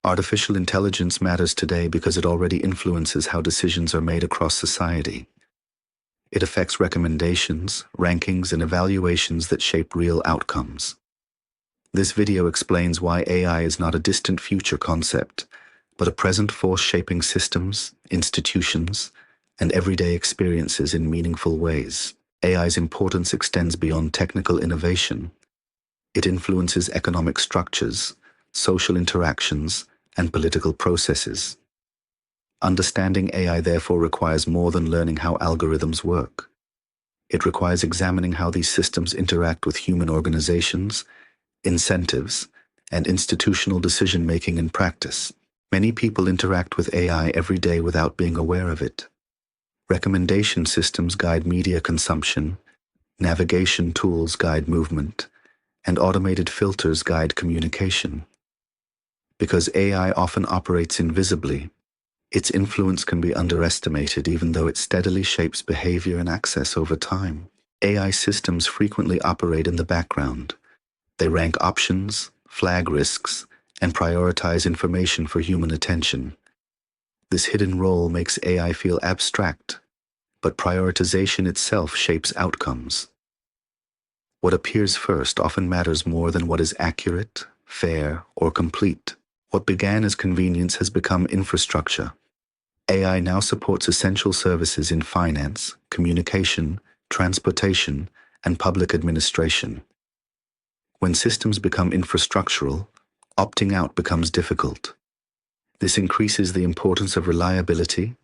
Artificial intelligence matters today because it already influences how decisions are made across society. It affects recommendations, rankings, and evaluations that shape real outcomes. This video explains why AI is not a distant future concept, but a present force shaping systems, institutions, and everyday experiences in meaningful ways. AI's importance extends beyond technical innovation. It influences economic structures, social interactions, and political processes. Understanding AI therefore requires more than learning how algorithms work. It requires examining how these systems interact with human organizations, incentives, and institutional decision-making in practice. Many people interact with AI every day without being aware of it. Recommendation systems guide media consumption, navigation tools guide movement, and automated filters guide communication. Because AI often operates invisibly, its influence can be underestimated even though it steadily shapes behavior and access over time. AI systems frequently operate in the background. They rank options, flag risks, and prioritize information for human attention. This hidden role makes AI feel abstract, but prioritization itself shapes outcomes. What appears first often matters more than what is accurate, fair, or complete. What began as convenience has become infrastructure. AI now supports essential services in finance, communication, transportation, and public administration. When systems become infrastructural, opting out becomes difficult. This increases the importance of reliability,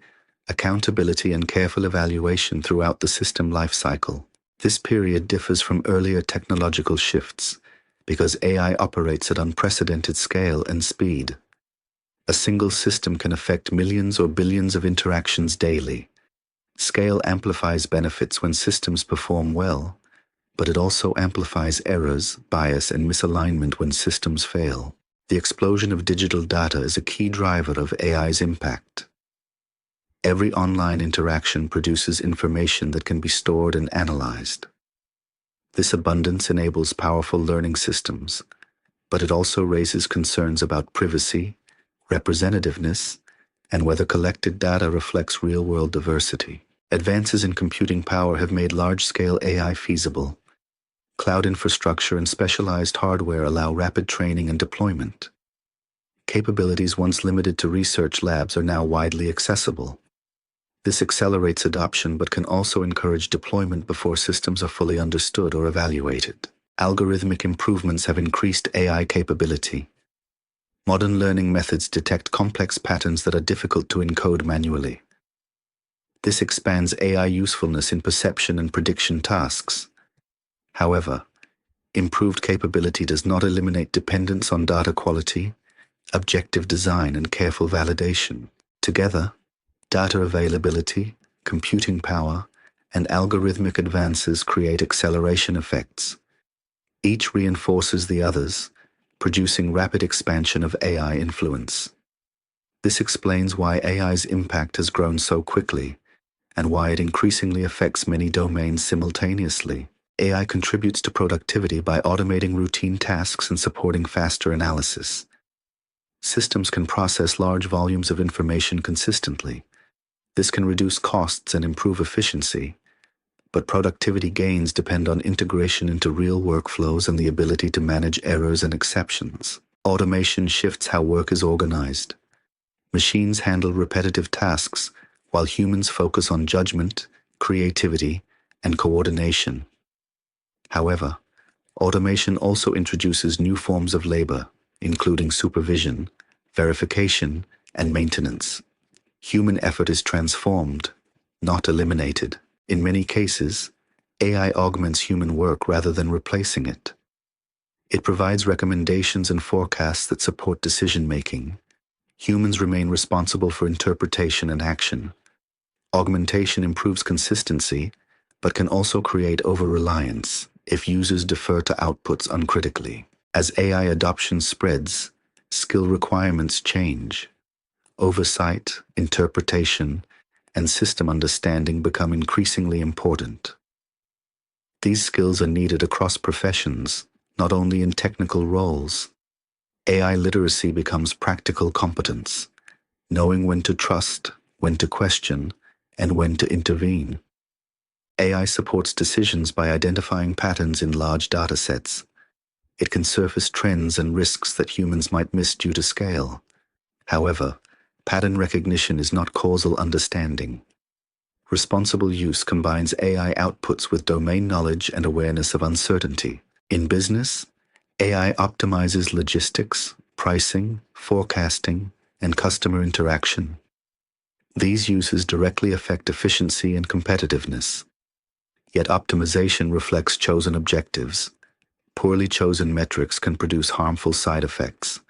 accountability, and careful evaluation throughout the system lifecycle. This period differs from earlier technological shifts because AI operates at unprecedented scale and speed. A single system can affect millions or billions of interactions daily. Scale amplifies benefits when systems perform well, but it also amplifies errors, bias, and misalignment when systems fail. The explosion of digital data is a key driver of AI's impact. Every online interaction produces information that can be stored and analyzed. This abundance enables powerful learning systems, but it also raises concerns about privacy, representativeness, and whether collected data reflects real-world diversity. Advances in computing power have made large-scale AI feasible. Cloud infrastructure and specialized hardware allow rapid training and deployment. Capabilities once limited to research labs are now widely accessible. This accelerates adoption but can also encourage deployment before systems are fully understood or evaluated. Algorithmic improvements have increased AI capability. Modern learning methods detect complex patterns that are difficult to encode manually. This expands AI usefulness in perception and prediction tasks. However, improved capability does not eliminate dependence on data quality, objective design, and careful validation. Together, data availability, computing power, and algorithmic advances create acceleration effects. Each reinforces the others, producing rapid expansion of AI influence. This explains why AI's impact has grown so quickly, and why it increasingly affects many domains simultaneously. AI contributes to productivity by automating routine tasks and supporting faster analysis. Systems can process large volumes of information consistently. This can reduce costs and improve efficiency, but productivity gains depend on integration into real workflows and the ability to manage errors and exceptions. Automation shifts how work is organized. Machines handle repetitive tasks, while humans focus on judgment, creativity, and coordination. However, automation also introduces new forms of labor, including supervision, verification, and maintenance. Human effort is transformed, not eliminated. In many cases, AI augments human work rather than replacing it. It provides recommendations and forecasts that support decision-making. Humans remain responsible for interpretation and action. Augmentation improves consistency, but can also create over-reliance if users defer to outputs uncritically. As AI adoption spreads, skill requirements change. Oversight, interpretation, and system understanding become increasingly important. These skills are needed across professions, not only in technical roles. AI literacy becomes practical competence, knowing when to trust, when to question, and when to intervene. AI supports decisions by identifying patterns in large data sets. It can surface trends and risks that humans might miss due to scale. However, pattern recognition is not causal understanding. Responsible use combines AI outputs with domain knowledge and awareness of uncertainty. In business, AI optimizes logistics, pricing, forecasting, and customer interaction. These uses directly affect efficiency and competitiveness. Yet optimization reflects chosen objectives. Poorly chosen metrics can produce harmful side effects,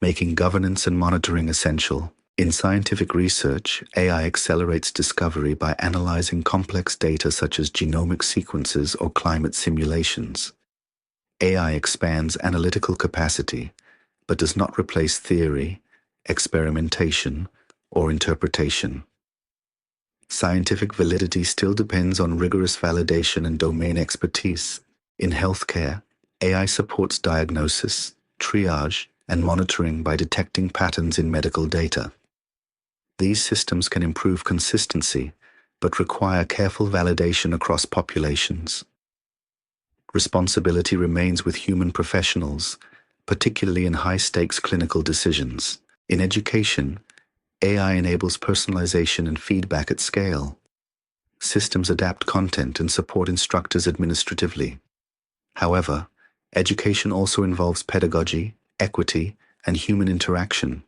making governance and monitoring essential. In scientific research, AI accelerates discovery by analyzing complex data such as genomic sequences or climate simulations. AI expands analytical capacity, but does not replace theory, experimentation, or interpretation. Scientific validity still depends on rigorous validation and domain expertise. In healthcare, AI supports diagnosis, triage, and monitoring by detecting patterns in medical data. These systems can improve consistency, but require careful validation across populations. Responsibility remains with human professionals, particularly in high-stakes clinical decisions. In education, AI enables personalization and feedback at scale. Systems adapt content and support instructors administratively. However, education also involves pedagogy, equity, and human interaction.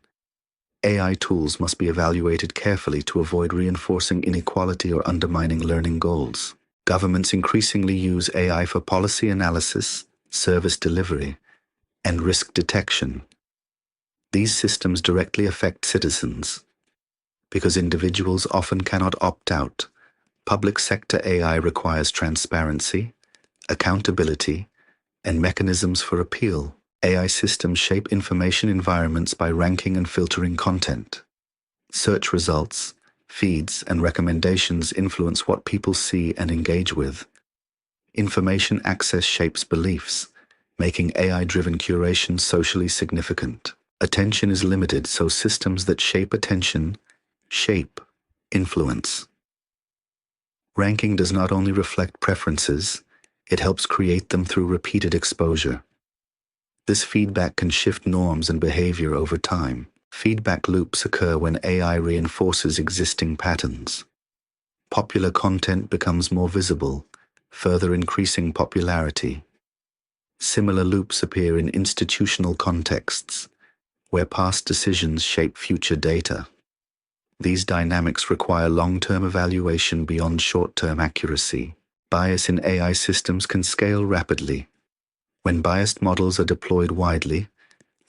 AI tools must be evaluated carefully to avoid reinforcing inequality or undermining learning goals. Governments increasingly use AI for policy analysis, service delivery, and risk detection. These systems directly affect citizens. Because individuals often cannot opt out, public sector AI requires transparency, accountability, and mechanisms for appeal. AI systems shape information environments by ranking and filtering content. Search results, feeds, and recommendations influence what people see and engage with. Information access shapes beliefs, making AI-driven curation socially significant. Attention is limited, so systems that shape attention shape influence. Ranking does not only reflect preferences, it helps create them through repeated exposure. This feedback can shift norms and behavior over time. Feedback loops occur when AI reinforces existing patterns. Popular content becomes more visible, further increasing popularity. Similar loops appear in institutional contexts, where past decisions shape future data. These dynamics require long-term evaluation beyond short-term accuracy. Bias in AI systems can scale rapidly. When biased models are deployed widely,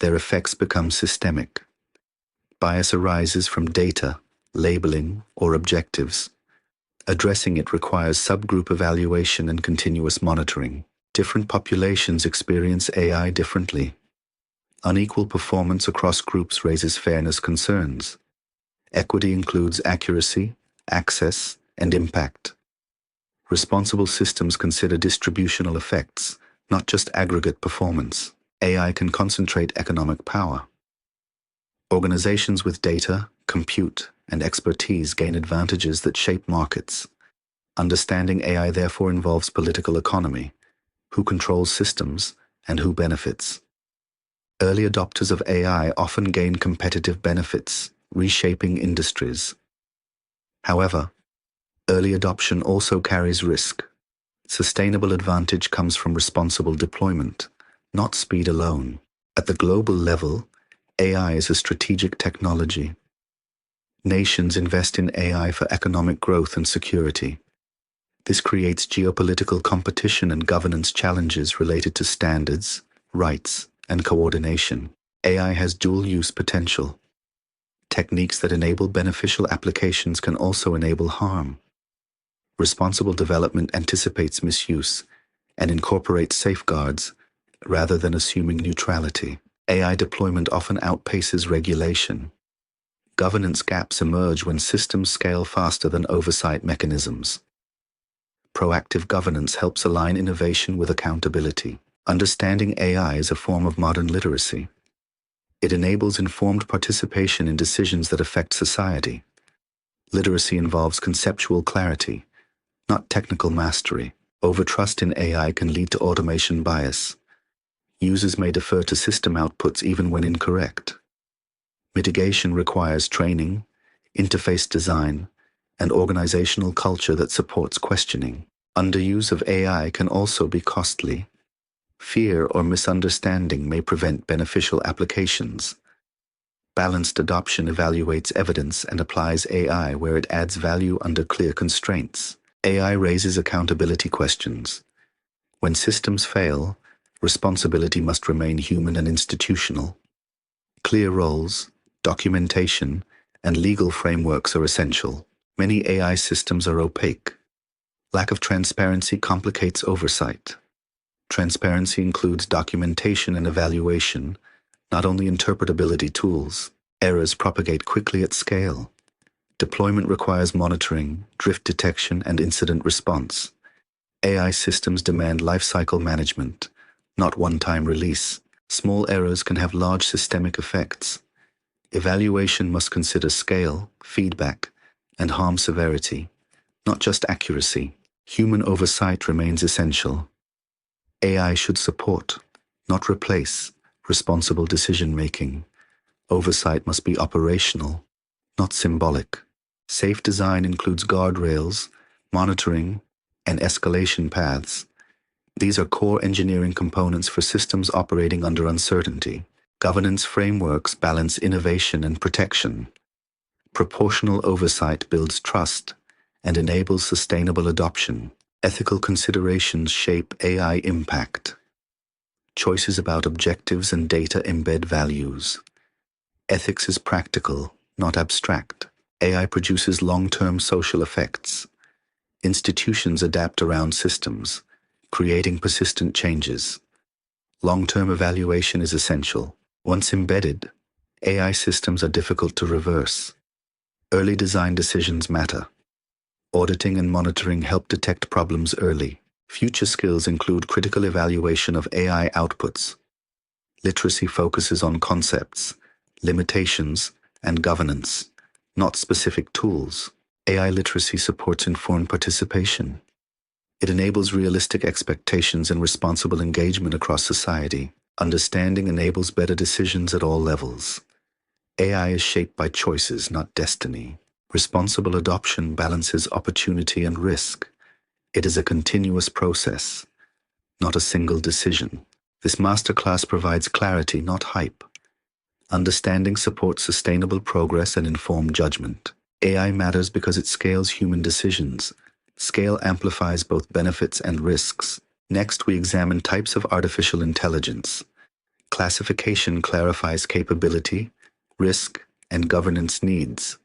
their effects become systemic. Bias arises from data, labeling, or objectives. Addressing it requires subgroup evaluation and continuous monitoring. Different populations experience AI differently. Unequal performance across groups raises fairness concerns. Equity includes accuracy, access, and impact. Responsible systems consider distributional effects, not just aggregate performance. AI can concentrate economic power. Organizations with data, compute, and expertise gain advantages that shape markets. Understanding AI therefore involves political economy, who controls systems, and who benefits. Early adopters of AI often gain competitive benefits, reshaping industries. However, early adoption also carries risk. Sustainable advantage comes from responsible deployment, not speed alone. At the global level, AI is a strategic technology. Nations invest in AI for economic growth and security. This creates geopolitical competition and governance challenges related to standards, rights, and coordination. AI has dual-use potential. Techniques that enable beneficial applications can also enable harm. Responsible development anticipates misuse and incorporates safeguards rather than assuming neutrality. AI deployment often outpaces regulation. Governance gaps emerge when systems scale faster than oversight mechanisms. Proactive governance helps align innovation with accountability. Understanding AI is a form of modern literacy. It enables informed participation in decisions that affect society. Literacy involves conceptual clarity, not technical mastery. Overtrust in AI can lead to automation bias. Users may defer to system outputs even when incorrect. Mitigation requires training, interface design, and organizational culture that supports questioning. Underuse of AI can also be costly. Fear or misunderstanding may prevent beneficial applications. Balanced adoption evaluates evidence and applies AI where it adds value under clear constraints. AI raises accountability questions. When systems fail, responsibility must remain human and institutional. Clear roles, documentation, and legal frameworks are essential. Many AI systems are opaque. Lack of transparency complicates oversight. Transparency includes documentation and evaluation, not only interpretability tools. Errors propagate quickly at scale. Deployment requires monitoring, drift detection, and incident response. AI systems demand lifecycle management, not one-time release. Small errors can have large systemic effects. Evaluation must consider scale, feedback, and harm severity, not just accuracy. Human oversight remains essential. AI should support, not replace, responsible decision-making. Oversight must be operational, not symbolic. Safe design includes guardrails, monitoring, and escalation paths. These are core engineering components for systems operating under uncertainty. Governance frameworks balance innovation and protection. Proportional oversight builds trust and enables sustainable adoption. Ethical considerations shape AI impact. Choices about objectives and data embed values. Ethics is practical, not abstract. AI produces long-term social effects. Institutions adapt around systems, creating persistent changes. Long-term evaluation is essential. Once embedded, AI systems are difficult to reverse. Early design decisions matter. Auditing and monitoring help detect problems early. Future skills include critical evaluation of AI outputs. Literacy focuses on concepts, limitations, and governance, not specific tools. AI literacy supports informed participation. It enables realistic expectations and responsible engagement across society. Understanding enables better decisions at all levels. AI is shaped by choices, not destiny. Responsible adoption balances opportunity and risk. It is a continuous process, not a single decision. This masterclass provides clarity, not hype. Understanding supports sustainable progress and informed judgment. AI matters because it scales human decisions. Scale amplifies both benefits and risks. Next, we examine types of artificial intelligence. Classification clarifies capability, risk, and governance needs.